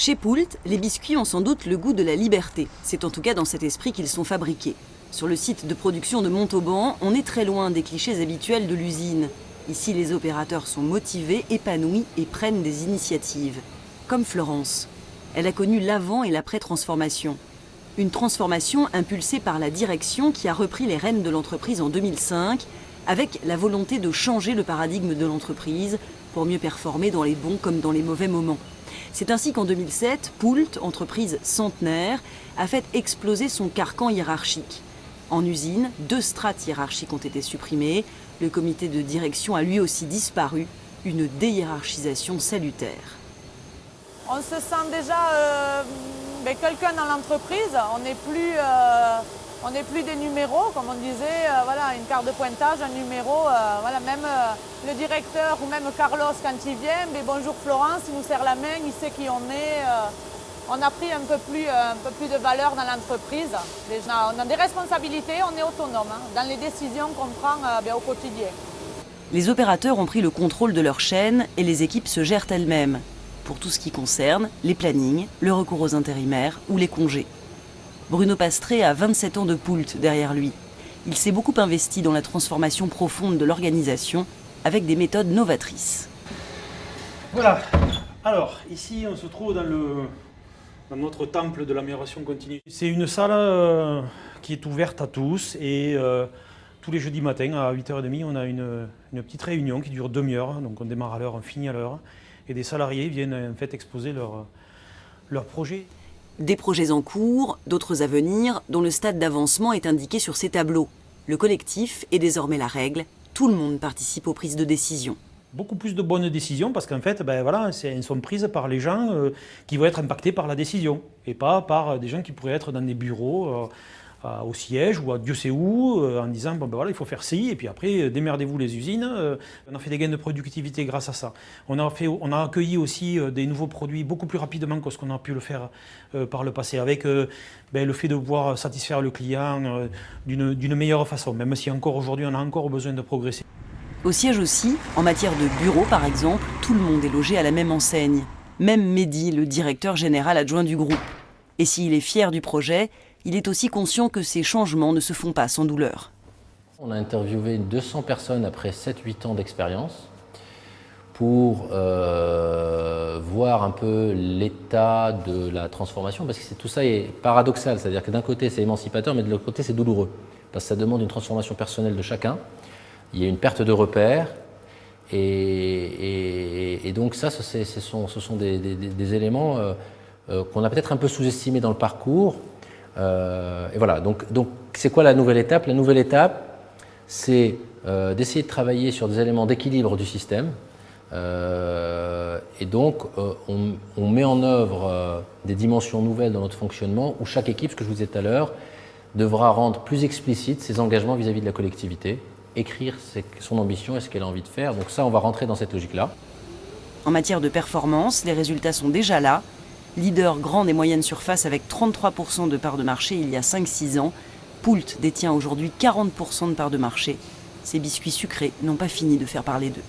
Chez Poult, les biscuits ont sans doute le goût de la liberté. C'est en tout cas dans cet esprit qu'ils sont fabriqués. Sur le site de production de Montauban, on est très loin des clichés habituels de l'usine. Ici, les opérateurs sont motivés, épanouis et prennent des initiatives. Comme Florence. Elle a connu l'avant et l'après-transformation. Une transformation impulsée par la direction qui a repris les rênes de l'entreprise en 2005, avec la volonté de changer le paradigme de l'entreprise pour mieux performer dans les bons comme dans les mauvais moments. C'est ainsi qu'en 2007, Poult, entreprise centenaire, a fait exploser son carcan hiérarchique. En usine, 2 strates hiérarchiques ont été supprimées. Le comité de direction a lui aussi disparu. Une déhiérarchisation salutaire. On se sent déjà quelqu'un dans l'entreprise. On n'est plus des numéros, comme on disait. Voilà, une carte de pointage, un numéro. Voilà, même le directeur ou même Carlos, quand il vient, bonjour Florence, il nous serre la main, il sait qui on est. On a pris un peu plus de valeur dans l'entreprise. Déjà, on a des responsabilités, on est autonome dans les décisions qu'on prend au quotidien. Les opérateurs ont pris le contrôle de leur chaîne et les équipes se gèrent elles-mêmes. Pour tout ce qui concerne les plannings, le recours aux intérimaires ou les congés. Bruno Pastré a 27 ans de Poult derrière lui. Il s'est beaucoup investi dans la transformation profonde de l'organisation avec des méthodes novatrices. Voilà, alors ici on se trouve dans notre temple de l'amélioration continue. C'est une salle qui est ouverte à tous et tous les jeudis matins à 8h30 on a une petite réunion qui dure demi-heure, donc on démarre à l'heure, on finit à l'heure. Et des salariés viennent en fait exposer leurs projets. Des projets en cours, d'autres à venir, dont le stade d'avancement est indiqué sur ces tableaux. Le collectif est désormais la règle, tout le monde participe aux prises de décision. Beaucoup plus de bonnes décisions parce qu'en fait, elles sont prises par les gens qui vont être impactés par la décision et pas par des gens qui pourraient être dans des bureaux au siège ou à Dieu sait où, en disant il faut faire ci et puis après démerdez-vous les usines. On a fait des gains de productivité grâce à ça. On a accueilli aussi des nouveaux produits beaucoup plus rapidement que ce qu'on a pu le faire par le passé avec le fait de pouvoir satisfaire le client d'une meilleure façon, même si encore aujourd'hui on a encore besoin de progresser. Au siège aussi, en matière de bureau par exemple, tout le monde est logé à la même enseigne. Même Mehdi, le directeur général adjoint du groupe. Et s'il est fier du projet, il est aussi conscient que ces changements ne se font pas sans douleur. On a interviewé 200 personnes après 7-8 ans d'expérience pour voir un peu l'état de la transformation, parce que tout ça est paradoxal, c'est-à-dire que d'un côté c'est émancipateur, mais de l'autre côté c'est douloureux, parce que ça demande une transformation personnelle de chacun, il y a une perte de repères, et donc ça, ce sont des éléments qu'on a peut-être un peu sous-estimés dans le parcours. Et voilà, donc c'est quoi la nouvelle étape? La nouvelle étape, c'est d'essayer de travailler sur des éléments d'équilibre du système. Et donc, on met en œuvre des dimensions nouvelles dans notre fonctionnement où chaque équipe, ce que je vous disais tout à l'heure, devra rendre plus explicite ses engagements vis-à-vis de la collectivité, écrire son ambition et ce qu'elle a envie de faire. Donc ça, on va rentrer dans cette logique-là. En matière de performance, les résultats sont déjà là. Leader grande et moyenne surface avec 33% de part de marché il y a 5-6 ans, Poult détient aujourd'hui 40% de part de marché. Ces biscuits sucrés n'ont pas fini de faire parler d'eux.